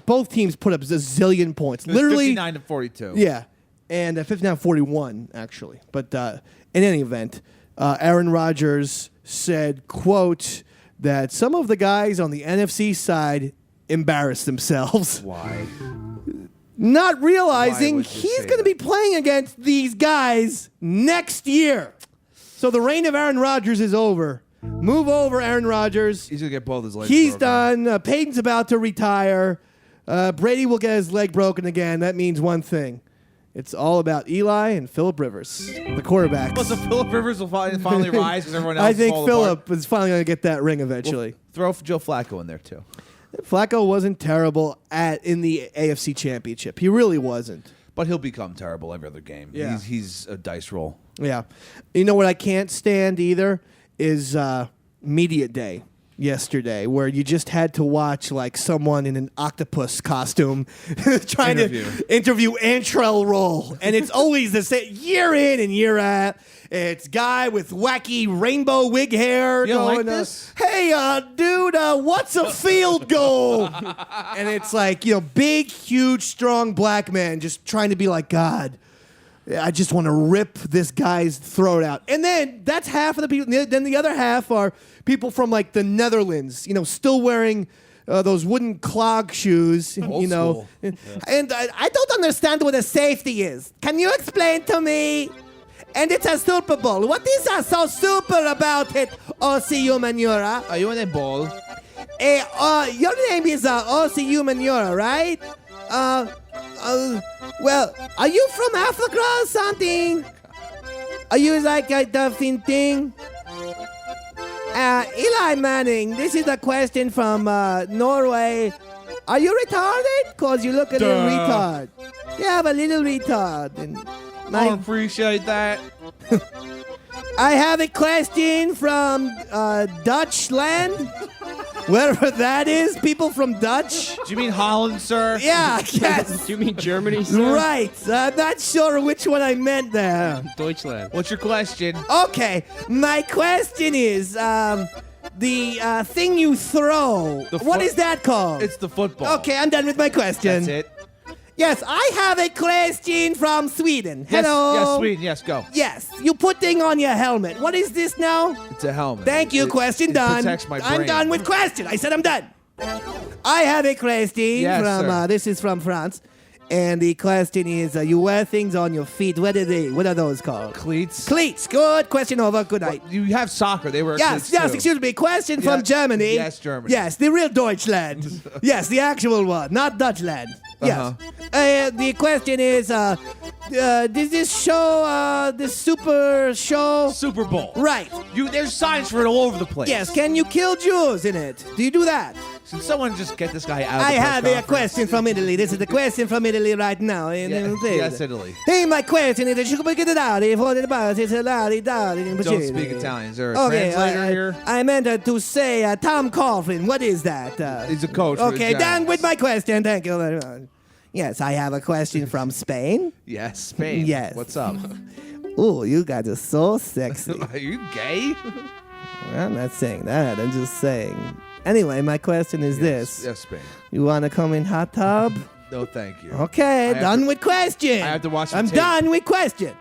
E: both teams put up a zillion points.
A: It was
E: Literally
A: 59-42.
E: Yeah, and 59-41, actually. But in any event, Aaron Rodgers said, quote, that some of the guys on the NFC side embarrassed themselves.
A: Why?
E: Not realizing
A: Why would you
E: he's
A: say
E: going to
A: that?
E: be playing against these guys next year. So the reign of Aaron Rodgers is over. Move over, Aaron Rodgers.
A: He's going to get both his legs
E: He's
A: broken.
E: done. Peyton's about to retire. Brady will get his leg broken again. That means one thing. It's all about Eli and Phillip Rivers, the quarterbacks.
A: Well, so Phillip Rivers will finally rise because everyone else
E: I think
A: fall
E: Phillip
A: apart.
E: is finally going to get that ring eventually.
A: Throw Joe Flacco in there, too.
E: Flacco wasn't terrible in the AFC Championship. He really wasn't.
A: But he'll become terrible every other game.
E: Yeah.
A: He's a dice roll.
E: Yeah. You know what I can't stand either is media day. yesterday where you just had to watch like someone in an octopus costume trying to interview Antrell Roll, and it's always the same year in and year out. It's guy with wacky rainbow wig hair.
A: You don't
E: going,
A: like this?
E: Hey, dude, what's a field goal? And it's like, big, huge, strong black man just trying to be like God. I just want to rip this guy's throat out. And then that's half of the people. Then the other half are people from like the Netherlands, still wearing those wooden clog shoes,
A: Old school.
E: And I don't understand what a safety is. Can you explain to me? And it's a Super Bowl. What is so super about it, OCU Manura?
A: Are you in a ball?
E: Your name is OCU Manura, right? Well, are you from Africa or something? Are you like a dolphin thing? Eli Manning, this is a question from Norway. Are you retarded? Because you look a little retard. You have a little retard. And
A: I appreciate that.
E: I have a question from Dutchland. Wherever that is, people from Dutch.
A: Do you mean Holland, sir?
E: Yeah, yes.
F: Do you mean Germany, sir?
E: Right. I'm not sure which one I meant there.
F: Deutschland.
A: What's your question?
E: Okay, my question is, the thing you throw, what is that called?
A: It's the football.
E: Okay, I'm done with my question.
A: That's it.
E: Yes, I have a question from Sweden.
A: Yes,
E: Hello.
A: yes, Sweden. Yes, go.
E: Yes, you putting on your helmet. What is this now?
A: It's a helmet.
E: Thank you, question done.
A: Protects my brain.
E: I'm done with question. I said I'm done. I have a question
A: Yes,
E: from,
A: sir.
E: this is from France. And the question is, you wear things on your feet. What are those called?
A: Cleats.
E: Cleats. Good. Question over. Good night.
A: You have soccer. They wear
E: Yes,
A: cleats
E: yes,
A: too.
E: excuse me. Question
A: Yeah,
E: from Germany.
A: yes, Germany.
E: Yes, the real Deutschland. Yes, the actual one, not Dutchland. Yes. The question is, does this show, this super show?
A: Super Bowl.
E: Right.
A: There's signs for it all over the place.
E: Yes, can you kill Jews in it? Do you do that?
A: Should someone just get this guy out of the
E: I
A: press
E: have a
A: conference?
E: question from Italy. This is the question from Italy right now.
A: Yes, Italy.
E: Hey, my question is, don't speak
A: Don't speak Italian. Is there a translator here?
E: I meant to say Tom Coughlin. What is that?
A: He's a coach. for the
E: Okay, done
A: Giants.
E: with my question. Thank you very much. Yes, I have a question from Spain.
A: Yes, Spain.
E: Yes.
A: What's up?
E: Ooh, you guys are so sexy.
A: Are you gay?
E: I'm not saying that. I'm just saying. Anyway, my question is this.
A: Yes, Spain.
E: You want to come in hot tub?
A: No, thank you.
E: Okay,
A: I have
E: done
A: to-
E: with question.
A: I have to watch the
E: I'm
A: tape.
E: done with question.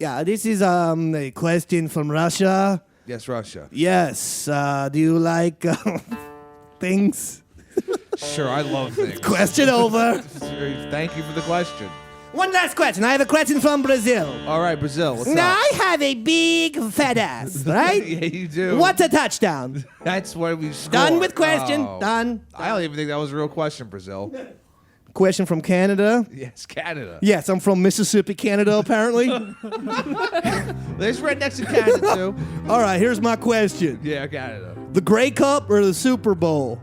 E: Yeah, this is a question from Russia.
A: Yes, Russia.
E: Yes. Do you like things?
A: Sure, I love things.
E: Question over.
A: Thank you for the question.
E: One last question. I have a question from Brazil.
A: All right, Brazil. What's
E: Now,
A: up?
E: I have a big fat ass, right?
A: Yeah, you do.
E: What's a touchdown?
A: That's where we score.
E: Done with question.
A: Oh.
E: Done.
A: I don't even think that was a real question, Brazil.
E: Question from Canada.
A: Yes, Canada.
E: Yes, I'm from Mississippi, Canada, apparently.
A: There's rednecks in Canada, too.
E: All right, here's my question.
A: Yeah, Canada.
E: The Grey Cup or the Super Bowl?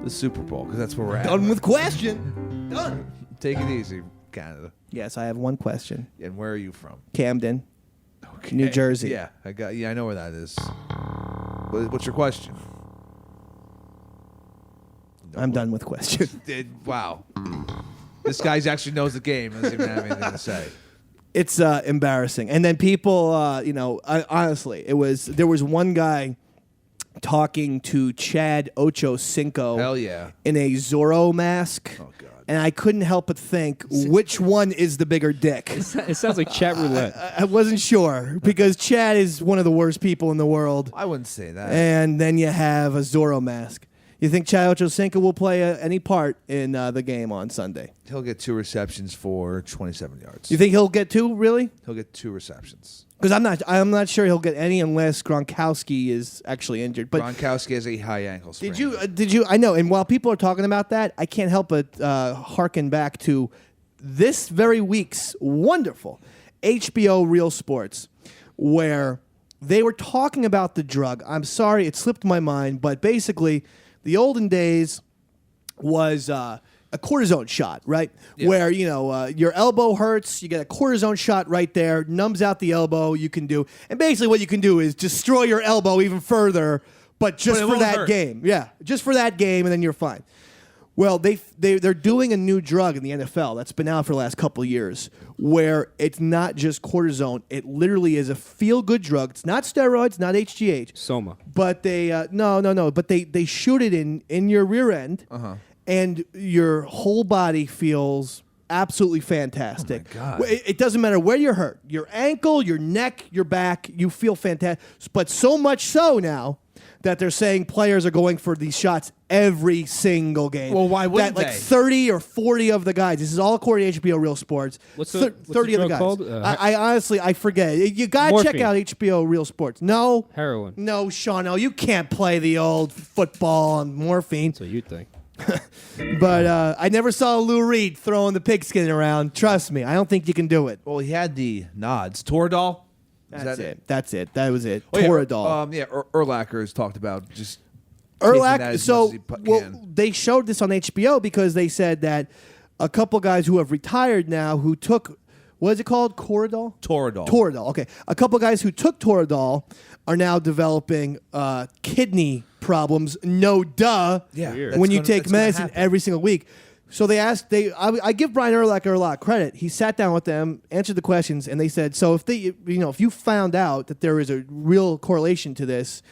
A: The Super Bowl, because that's where we're at.
E: Done with question. Done.
A: Take it easy, Canada.
E: Yes, I have one question.
A: And where are you from?
E: Camden,
A: Okay.
E: New Jersey.
A: Yeah, I know where that is. What's your question?
E: I'm done with question.
A: Wow. This guy actually knows the game. Doesn't even have anything to say.
E: It's embarrassing. And then people, honestly, there was one guy talking to Chad Ochocinco.
A: Hell yeah.
E: In a Zorro mask.
A: Oh, God.
E: And I couldn't help but think, which one is the bigger dick?
F: It sounds like chat roulette.
E: I wasn't sure, because Chad is one of the worst people in the world.
A: I wouldn't say that.
E: And then you have a Zorro mask. You think Chad Ochocinco will play any part in the game on Sunday?
A: He'll get 2 receptions for 27 yards.
E: You think he'll get 2, really?
A: He'll get 2 receptions.
E: Because I'm not sure he'll get any unless Gronkowski is actually injured. But
A: Gronkowski has a high ankle sprain.
E: did you? I know. And while people are talking about that, I can't help but hearken back to this very week's wonderful HBO Real Sports, where they were talking about the drug. I'm sorry, it slipped my mind, but basically, the olden days was a cortisone shot, right?
A: Yeah.
E: Where, your elbow hurts, you get a cortisone shot right there, numbs out the elbow, and basically what you can do is destroy your elbow even further but just
A: But it
E: for
A: won't
E: that
A: hurt.
E: game. Yeah, just for that game, and then you're fine. Well, they're doing a new drug in the NFL that's been out for the last couple of years where it's not just cortisone. It literally is a feel-good drug. It's not steroids, not HGH.
F: Soma.
E: But they no. But they shoot it in your rear end, and your whole body feels absolutely fantastic.
A: Oh my God.
E: It doesn't matter where you're hurt. Your ankle, your neck, your back, you feel fantastic. But so much so now that they're saying players are going for these shots every single game.
A: Well, why wouldn't
E: that, like
A: they?
E: 30 or 40 of the guys. This is all according to HBO Real Sports.
F: What's the
E: 30 of the
F: drug
E: guys.
F: called?
E: I honestly, I forget. You got to check
F: Morphine.
E: out HBO Real Sports. No.
F: Heroin.
E: No, Shawno, you can't play the old football on morphine.
F: So you think.
E: But I never saw Lou Reed throwing the pigskin around. Trust me, I don't think you can do it.
A: Well, he had the nods. Toradol? Is
E: That's
A: that
E: it. That's it. That was it.
A: Oh, yeah,
E: Toradol.
A: Urlacher has talked about just taking that
E: Urlacher.
A: as
E: So,
A: much as he
E: well,
A: can.
E: they showed this on HBO because they said that a couple guys who have retired now who took, what is it called? Toradol?
A: Toradol.
E: Toradol. Okay. A couple guys who took Toradol are now developing kidney problems. No duh.
A: Yeah.
F: Weird.
A: that's
E: When you
A: gonna-
E: take
A: that's gonna
E: medicine
A: happen.
E: every single week. So they asked, I give Brian Urlacher a lot of credit. He sat down with them, answered the questions, and they said, so if if you found out that there is a real correlation to this,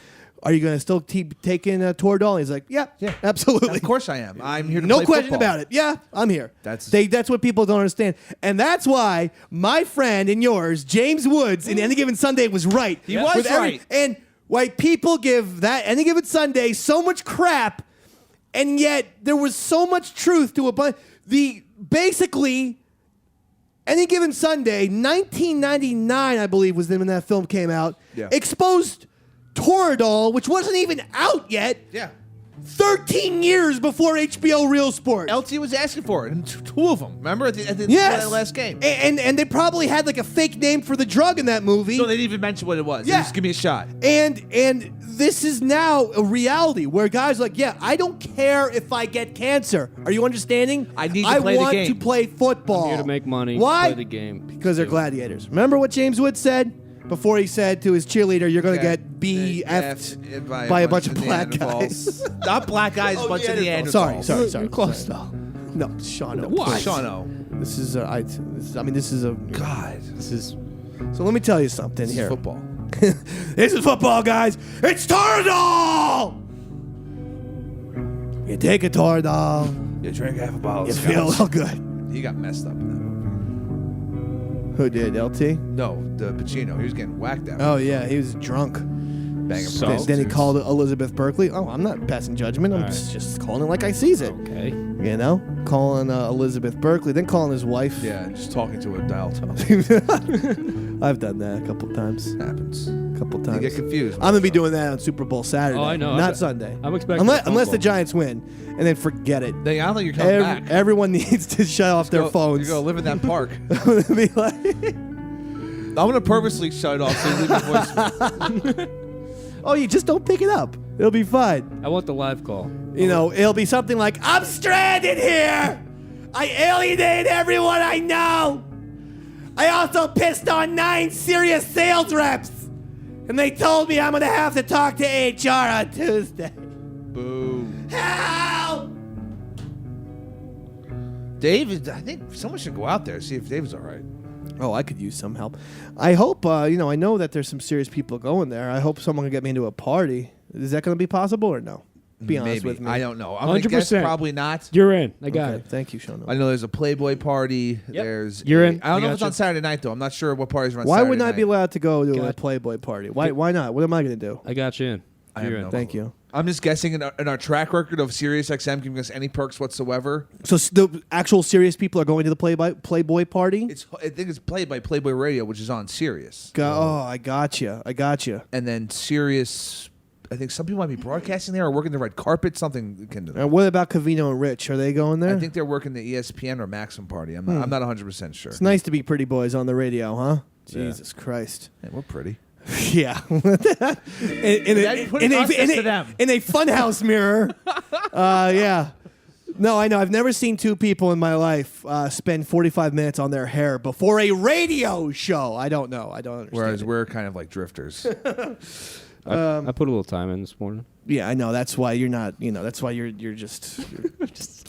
E: are you going to still keep taking Toradol? And he's like, yeah, absolutely.
A: Of course I am. I'm here to
E: No
A: play
E: question
A: football.
E: about it. Yeah, I'm here.
A: That's
E: what people don't understand. And that's why my friend and yours, James Woods, in Any Given Sunday was right.
A: He was right.
E: And why people give that Any Given Sunday so much crap, and yet there was so much truth to it. Basically, Any Given Sunday, 1999, I believe, was when that film came out,
A: Yeah.
E: exposed Toradol, which wasn't even out yet.
A: Yeah.
E: 13 years before HBO Real Sports.
A: LT was asking for it, and two of them. Remember at the
E: Yes.
A: last game?
E: And they probably had like a fake name for the drug in that movie.
A: No, they didn't even mention what it was.
E: Yeah.
A: Just give me a shot.
E: And this is now a reality where guys are like, yeah, I don't care if I get cancer. Are you understanding?
A: I need to play the
E: want
A: game.
E: to play football.
F: I'm here to make money.
E: Why?
F: Play the game.
E: Because they're gladiators. Remember what James Wood said before he said to his cheerleader, "You're going to get BF'd by a bunch of black guys."
A: Not black guys, a bunch of Neanderthals.
E: Sorry. Close though. No, Sean.
A: What?
E: please.
A: Shawno.
E: This is a.
A: God.
E: This is. So let me tell you something
A: This is
E: here.
A: football.
E: This is football, guys. It's Toradol. You take a Toradol,
A: You drink half a bottle
E: you
A: of
E: feel
A: scotch.
E: real good.
A: He got messed up in that movie.
E: Who did, LT?
A: No, the Pacino. He was getting whacked out.
E: Oh yeah, he was drunk.
A: Banging
F: So-
E: Then he called Elizabeth Berkley. Oh, I'm not passing judgment. I'm
F: All right.
E: just calling it like I sees it.
F: Okay.
E: You know, calling Elizabeth Berkley, then calling his wife.
A: Yeah, just talking to a dial tone.
E: I've done that a couple times.
A: Happens.
E: Couple
A: You
E: times.
A: get confused.
E: I'm gonna be doing that on Super Bowl Saturday.
F: Oh, I know.
E: Not Sunday.
F: I'm expecting a phone
E: unless the
F: call.
E: Giants win, and then forget it.
A: Then I don't think you're coming back.
E: Everyone needs to shut off their phones.
A: You go live in that park.
E: I'm gonna be like,
A: I'm gonna purposely shut it off so you leave your voicemail.
E: oh, you just don't pick it up. It'll be fine.
F: I want the live call.
E: You know, it'll be something like, I'm stranded here. I alienated everyone I know. I also pissed on 9 serious sales reps. And they told me I'm going to have to talk to HR on Tuesday.
A: Boo.
E: Help!
A: Dave, I think someone should go out there see if Dave's all right.
E: Oh, I could use some help. I hope, I know that there's some serious people going there. I hope someone can get me into a party. Is that going to be possible or no? Be honest
A: Maybe.
E: with me.
A: I don't know. I'm gonna guess
F: 100%.
A: probably not.
F: You're in. I got
E: Okay,
F: it.
E: thank you, Sean.
A: I know there's a Playboy party.
F: Yep.
A: There's
F: You're in.
A: I don't
F: I
A: know if it's
F: gotcha.
A: on Saturday night though. I'm not sure what parties are on
E: Why
A: Saturday
E: wouldn't I be
A: night.
E: allowed to go to a
F: Got-
E: Playboy party? Why not? What am I going to do?
F: I got you in.
A: I have
F: You're
A: no
F: in.
E: Thank you.
A: I'm just guessing in our track record of SiriusXM giving us any perks whatsoever.
E: So the actual serious people are going to the Playboy party?
A: I think it's played by Playboy Radio, which is on Sirius.
E: I got you.
A: And then Sirius, I think some people might be broadcasting there or working the red carpet, something akin to that.
E: And what about Covino and Rich? Are they going there?
A: I think they're working the ESPN or Maxim party. I'm not 100% sure.
E: It's nice to be pretty boys on the radio, huh? Jesus Christ.
A: Yeah, we're pretty.
E: Yeah. in a funhouse mirror. Yeah. No, I know. I've never seen two people in my life spend 45 minutes on their hair before a radio show. I don't know. I don't understand.
A: Whereas
E: it.
A: we're kind of like drifters.
F: I put a little time in this morning.
E: Yeah, I know. That's why you're not. That's why you're just.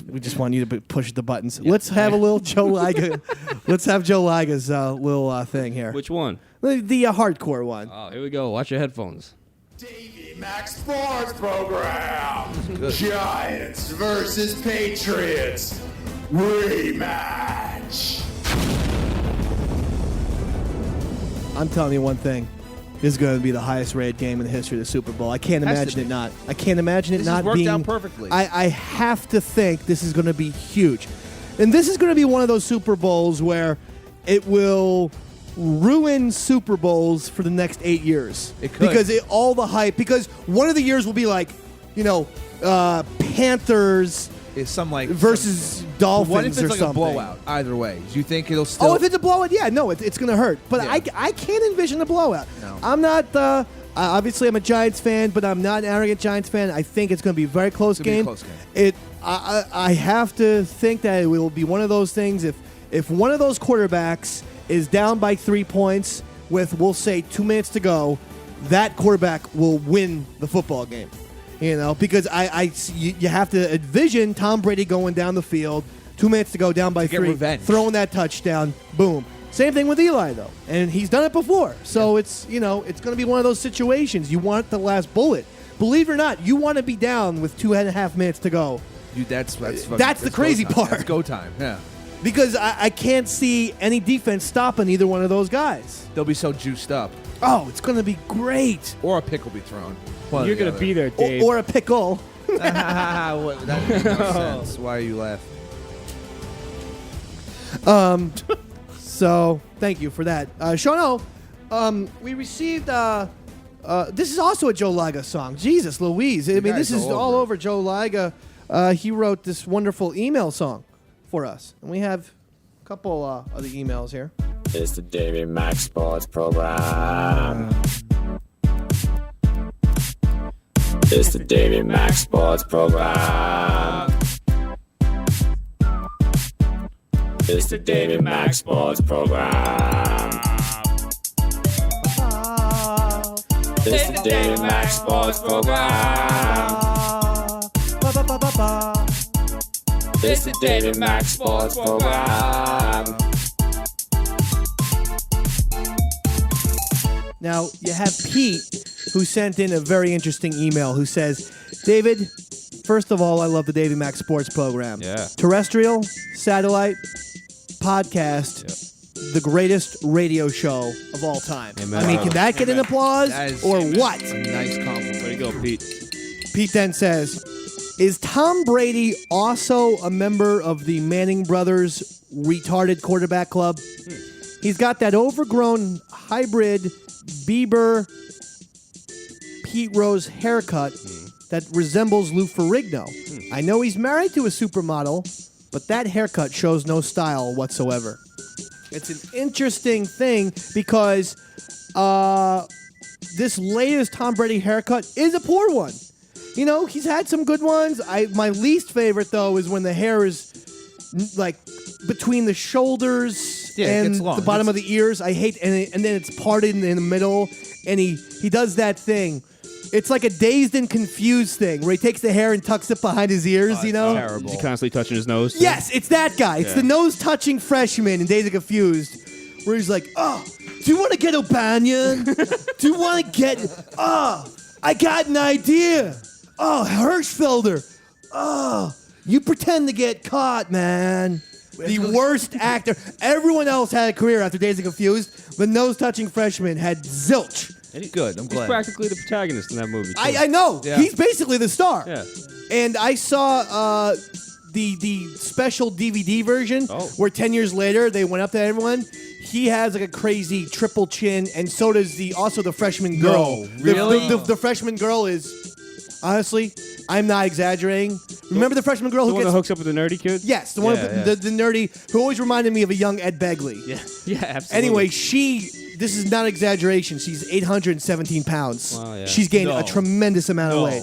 E: We just want you to push the buttons. Let's have a little Joe Liga. Let's have Joe Liga's little thing here.
F: Which one?
E: The hardcore one.
F: Oh, here we go. Watch your headphones.
B: Davey Mac Sports Program. Giants versus Patriots. Rematch.
E: I'm telling you one thing. This is going to be the highest rated game in the history of the Super Bowl. I can't imagine it not. I can't imagine it
A: This
E: not
A: has worked
E: being.
A: out perfectly.
E: I have to think this is going to be huge. And this is going to be one of those Super Bowls where it will ruin Super Bowls for the next 8 years.
A: It could.
E: Because all the hype. Because one of the years will be like, Panthers
A: Is some like
E: versus Dolphins
A: What if it's
E: or
A: like
E: something.
A: a blowout? Either way, do you think it'll still?
E: Oh, if it's a blowout, yeah, no, it's going to hurt. But
A: Yeah.
E: I can't envision a blowout.
A: No.
E: I'm not. Obviously, I'm a Giants fan, but I'm not an arrogant Giants fan. I think it's going to be a very close
A: It's gonna be a
E: game.
A: close game.
E: I have to think that it will be one of those things. If one of those quarterbacks is down by 3 points with, we'll say, 2 minutes to go, that quarterback will win the football game. Because you have to envision Tom Brady going down the field, 2 minutes to go, down by
A: get
E: 3,
A: revenge.
E: throwing that touchdown, boom. Same thing with Eli though, and he's done it before. So it's it's going to be one of those situations. You want the last bullet. Believe it or not, you want to be down with 2.5 minutes to go.
A: That's
E: the crazy
A: go time.
E: part.
A: That's go time. Yeah,
E: Because I can't see any defense stopping either one of those guys.
A: they'll be so juiced up,
E: Oh, it's going to be great.
A: or a pick will be thrown. One or
F: You're
A: the
F: going to
A: other.
F: be there, Dave.
E: Or a pickle.
A: What- that makes no sense. Why are you laughing?
E: So thank you for that. Sean we received, this is also a Joe Liga song. Jesus Louise. I mean, this
A: guys
E: is
A: are
E: all
A: over it.
E: over Joe Liga. He wrote this wonderful email song for us. And we have a couple of the emails here.
I: It's the Davey Mac Sports Program. It's the Davey Mac Sports Program. It's the Davey Mac Sports Program. It's the Davey Mac Sports Program. It's the Davey Mac Sports Program.
E: Now, you have Pete, who sent in a very interesting email, who says, David, first of all, I love the Davey Mac Sports Program.
F: Yeah.
E: Terrestrial, satellite, podcast, the greatest radio show of all time.
F: Amen.
E: I mean, can that get an applause
A: That is-
E: or what?
A: A nice compliment.
F: Way to go, Pete.
E: Pete then says, is Tom Brady also a member of the Manning Brothers retarded quarterback club? He's got that overgrown hybrid Bieber Pete Rose haircut that resembles Lou Ferrigno. I know he's married to a supermodel, but that haircut shows no style whatsoever. It's an interesting thing because this latest Tom Brady haircut is a poor one. He's had some good ones. My least favorite, though, is when the hair is like between the shoulders
A: Yeah, it
E: and
A: gets long.
E: the bottom of the ears. I hate, and then it's parted in the middle, and he does that thing. It's like a dazed and confused thing where he takes the hair and tucks it behind his ears,
A: Terrible.
F: Is he constantly touching his nose?
E: Yes, it's that guy. It's the nose-touching freshman in Dazed and Confused, where he's like, "Oh, do you want to get O'Banion? Do you want to get? Oh, I got an idea. Oh, Hirschfelder. Oh, you pretend to get caught, man." The worst actor. Everyone else had a career after Dazed and Confused. The nose-touching freshman had zilch.
A: Good. I'm
F: He's
A: glad.
F: practically the protagonist in that movie. too.
E: I know.
A: Yeah.
E: He's basically the star.
F: Yeah.
E: And I saw the special DVD version
F: Oh.
E: where 10 years later they went up to everyone. He has like a crazy triple chin, and so does the freshman girl.
A: really?
E: The freshman girl is, honestly, I'm not exaggerating. Remember the freshman girl
F: The
E: who
F: one
E: gets...
F: that hooks up with the nerdy kid?
E: Yes, the one
F: Yeah,
E: with the nerdy who always reminded me of a young Ed Begley.
F: Yeah. Yeah, absolutely.
E: Anyway, this is not exaggeration. She's 817 pounds.
F: Wow, yeah.
E: She's gained
A: No.
E: a tremendous amount of
A: No.
E: weight.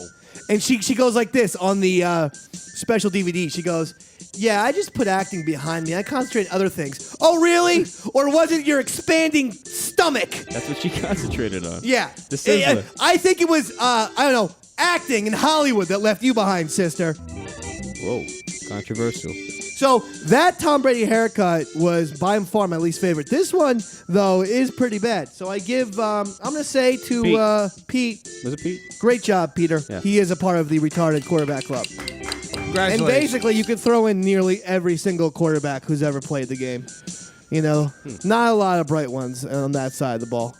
E: And she goes like this on the special DVD. She goes, yeah, I just put acting behind me. I concentrate on other things. Oh, really? Or was it your expanding stomach.
F: That's what she concentrated on.
E: Yeah.
F: The sizzler.
E: I think it was, I don't know, acting in Hollywood that left you behind, sister.
F: Whoa. Controversial.
E: So that Tom Brady haircut was by far my least favorite. This one, though, is pretty bad. So I give, I'm going to say to Pete.
F: Was it Pete?
E: Great job, Peter.
F: Yeah.
E: He is a part of the retarded quarterback club.
A: Congratulations.
E: And basically, you could throw in nearly every single quarterback who's ever played the game. You know, not a lot of bright ones on that side of the ball.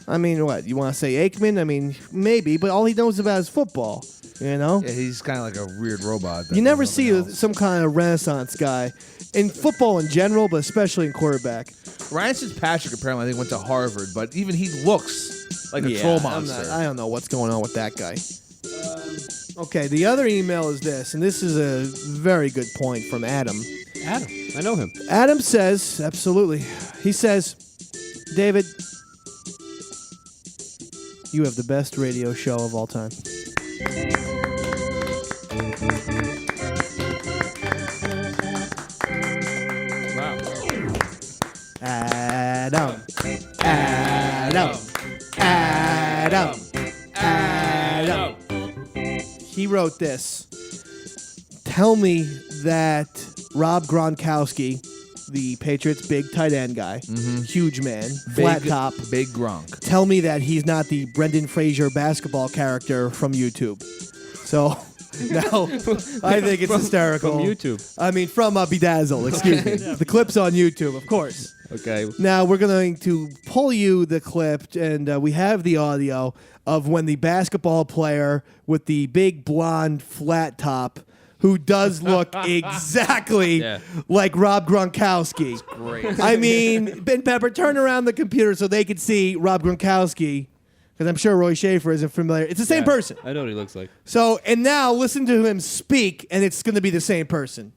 E: I mean, what? You want to say Aikman? I mean, maybe, but all he knows about is football. You know?
A: Yeah, he's kind of like a weird robot.
E: You never see some kind of renaissance guy in football in general, but especially in quarterback.
A: Ryan Fitzpatrick apparently I think went to Harvard, but even he looks like a troll monster.
E: I don't know what's going on with that guy. Okay, the other email is this, and this is a very good point from Adam.
F: Adam. I know him.
E: Adam says, absolutely. He says, David, you have the best radio show of all time.
F: Wow.
E: Adam. Adam. Adam. Adam. He wrote this. Tell me that Rob Gronkowski, the Patriots' big tight end guy, huge man, flat top,
A: big Gronk.
E: tell me that he's not the Brendan Fraser basketball character from YouTube. So now I think it's hysterical.
F: From YouTube.
E: I mean, from Bedazzle, excuse me. The clip's on YouTube, of course.
F: Okay.
E: Now we're going to pull you the clip, and we have the audio of when the basketball player with the big blonde flat top, who does look exactly like Rob Gronkowski.
A: Great.
E: I mean, Ben Pepper, turn around the computer so they could see Rob Gronkowski, because I'm sure Roy Schaefer isn't familiar. It's the same person.
F: I know what he looks like.
E: So, and now listen to him speak, and it's going to be the same person.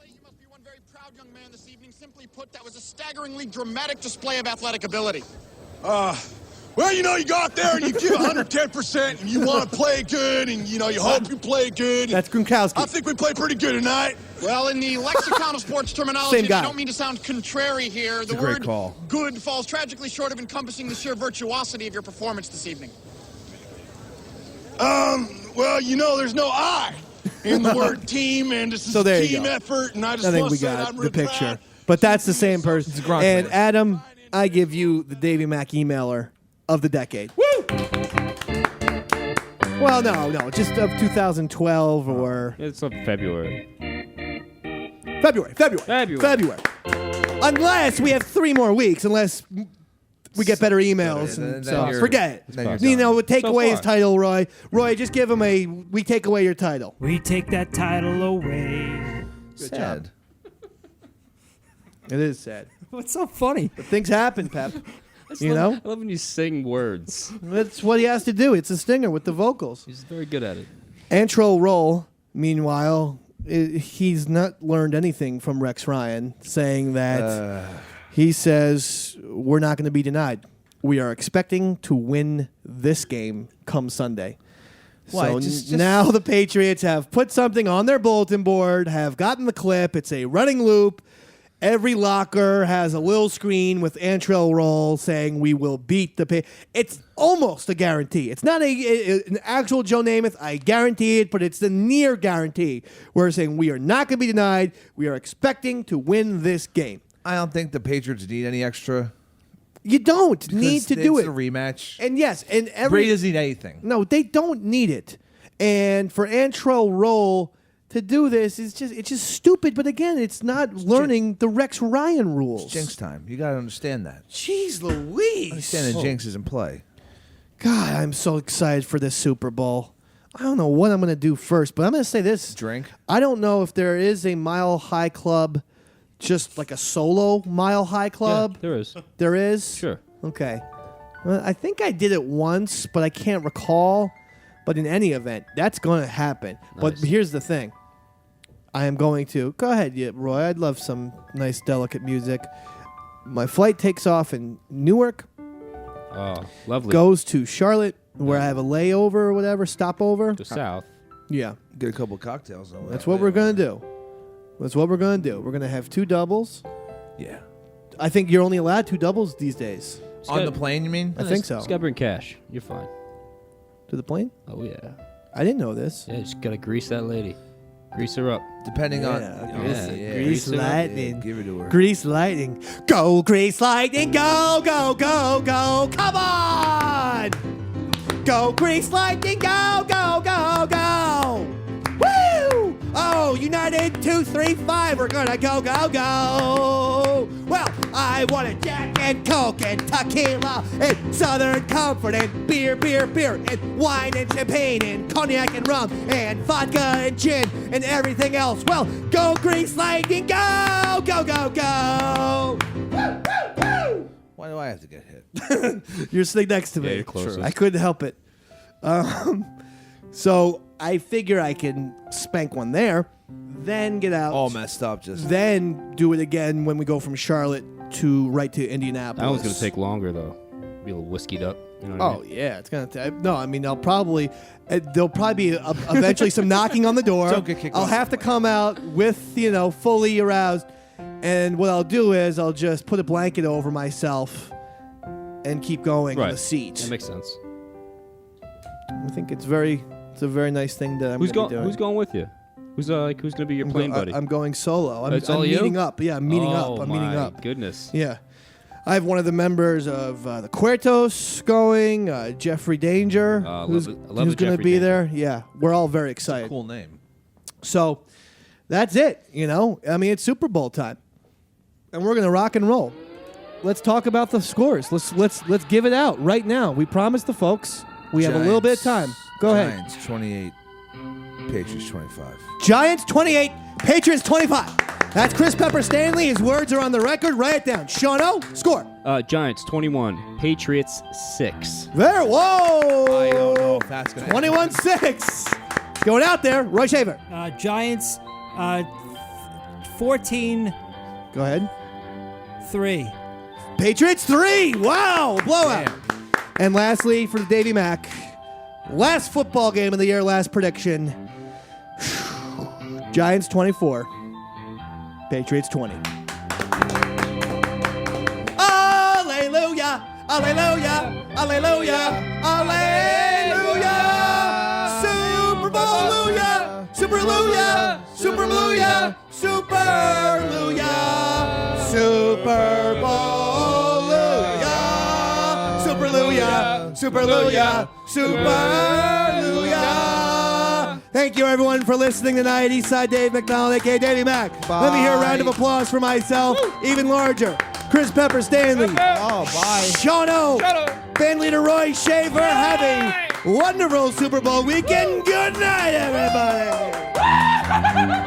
J: You must be one very proud young man this evening. Simply put, that was a staggeringly dramatic display of athletic ability.
K: Well, you know, you go out there and you give 110% and you want to play good and, you know, you hope you play good.
E: That's Gronkowski.
K: I think we play pretty good tonight.
J: Well, in the lexicon of sports terminology,
E: Same
J: and I
E: guy.
J: don't mean to sound contrary here, the
A: a great
J: word
A: call.
J: good falls tragically short of encompassing the sheer virtuosity of your performance this evening.
K: Well, you know, there's no I in the word team, and this is
E: So there
K: a
E: you
K: team
E: go.
K: effort, and I just
E: I think
K: want
E: we
K: to say that
E: got
K: I'm
E: the
K: real
E: picture.
K: proud.
E: But that's the same person.
A: It's a Gronk
E: And
A: fan.
E: Adam, I give you the Davey Mack emailer of the decade. Woo! Well, no, just of 2012 or
F: It's of February.
E: February. Unless we have 3 more weeks, unless we get better emails.
A: Then
E: And so
A: you're-
E: forget it.
A: then you're
E: You
A: done.
E: know, take
F: So
E: away his
F: far.
E: title, Roy. Roy, just give him we take away your title.
H: We take that title away.
E: Good
A: Sad.
E: job. It is sad.
H: What's so funny?
E: But things happen, Pep. You know?
F: I love when you sing words.
E: That's what he has to do. It's a stinger with the vocals.
F: He's very good at it.
E: Antro Roll, meanwhile, he's not learned anything from Rex Ryan, saying that he says we're not going to be denied. We are expecting to win this game come Sunday.
A: Why?
E: So
A: Just-
E: now the Patriots have put something on their bulletin board, have gotten the clip. It's a running loop. Every locker has a little screen with Antrell Roll saying we will beat the It's almost a guarantee. It's not an actual Joe Namath, I guarantee it, but it's the near guarantee. We're saying we are not going to be denied. We are expecting to win this game.
A: I don't think the Patriots need any extra.
E: You don't need to do
A: It's
E: it.
A: a rematch.
E: And yes, and
A: Brady doesn't need anything.
E: No, they don't need it. And for Antrell Roll to do this it's just stupid. But again, it's not learning the Rex Ryan rules.
A: It's jinx time. You got to understand that.
E: Jeez Louise.
A: Understand that jinx is in play.
E: God, I'm so excited for this Super Bowl. I don't know what I'm going to do first, but I'm going to say this.
A: Drink.
E: I don't know if there is a Mile High Club, just like a solo Mile High Club.
F: Yeah, there is.
E: There is?
F: Sure.
E: Okay. Well, I think I did it once, but I can't recall. But in any event, that's going to happen. But
F: Nice.
E: here's the thing. I am going to... Go ahead, Roy. I'd love some nice, delicate music. My flight takes off in Newark,
F: Oh, lovely.
E: goes to Charlotte, where I have a layover or whatever, stopover.
F: to South.
E: Yeah.
A: Get a couple cocktails. On
E: That's what we're going to do. That's what we're going to do. We're going to have 2 doubles.
A: Yeah.
E: I think you're only allowed 2 doubles these days.
A: On the plane, you mean?
E: I think so.
F: Just gotta bring cash. You're fine.
E: To the plane?
F: Oh yeah.
E: I didn't know this.
F: Yeah, just gotta grease that lady. Grease her up.
A: Depending on
E: Grease lightning.
A: Give it to her.
E: Grease lightning. Go, grease lightning. Go, go, go, go. Come on. Go, grease lightning. Go, go, go, go. Woo! Oh, United 2, 3, 5. We're gonna go, go, go. Well, I want a Jack and Coke and tequila and Southern Comfort and beer, beer, beer and wine and champagne and cognac and rum and vodka and gin and everything else. Well, go grease lightning, go, go, go, go. Woo, woo, woo.
A: Why do I have to get hit?
E: You're sitting next to me.
F: Yeah, you're closest.
E: I couldn't help it. So I figure I can spank one there, then get out.
A: All messed up. Just
E: Then do it again when we go from Charlotte to right to Indianapolis.
F: That one's gonna take longer though. Be a little whiskeyed up. You know what I mean?
E: Yeah, it's gonna take. No, I mean there'll probably be eventually some knocking on the door.
A: Don't get kicked
E: I'll
A: off
E: have
A: the
E: to come out with fully aroused, and what I'll do is I'll just put a blanket over myself and keep going on the seat.
F: That makes sense.
E: I think it's a very nice thing that I'm
F: Who's
E: gonna be doing.
F: Who's going with you? Who's gonna be your plane buddy?
E: I'm going solo. I'm
F: It's all you?
E: meeting up. Yeah, I'm meeting up. I'm meeting up.
F: Goodness.
E: Yeah. I have one of the members of the Cuertos going, Jeffrey Danger, who's
F: I love
E: going to
F: Jeffrey
E: be
F: Danger.
E: there. Yeah, we're all very excited.
A: cool name.
E: So that's it. I mean, it's Super Bowl time, and we're going to rock and roll. Let's talk about the scores. Let's give it out right now. We promised the folks we have a little bit of time. Go ahead.
A: Giants 28, Patriots 25.
E: Giants 28, Patriots 25. That's Chris Pepper Stanley. His words are on the record. Write it down. Shauno, score.
F: Giants 21, Patriots 6.
E: There. Whoa.
A: I don't know if that's going to
E: 21-6. Going out there. Roy Shaver.
H: Giants 14-3.
E: Go ahead. Patriots 3. Wow. Blowout.
A: Damn.
E: And lastly, for the Davey Mac, last football game of the year, last prediction. Giants 24. Patriots 20. Alleluia. Alleluia. Alleluia. Alleluia. Superbowluia. Superluia. Superluia. Superluia. Superbowluia. Superluia. Superluia. Superluia. Thank you, everyone, for listening tonight. Eastside Dave McDonald, a.k.a. Davey Mac. Let me hear a round of applause for myself. Even larger. Chris Pepper Stanley.
A: Oh, bye.
E: Shauno. Band leader Roy Shaver. Have a wonderful Super Bowl weekend. Good night, everybody.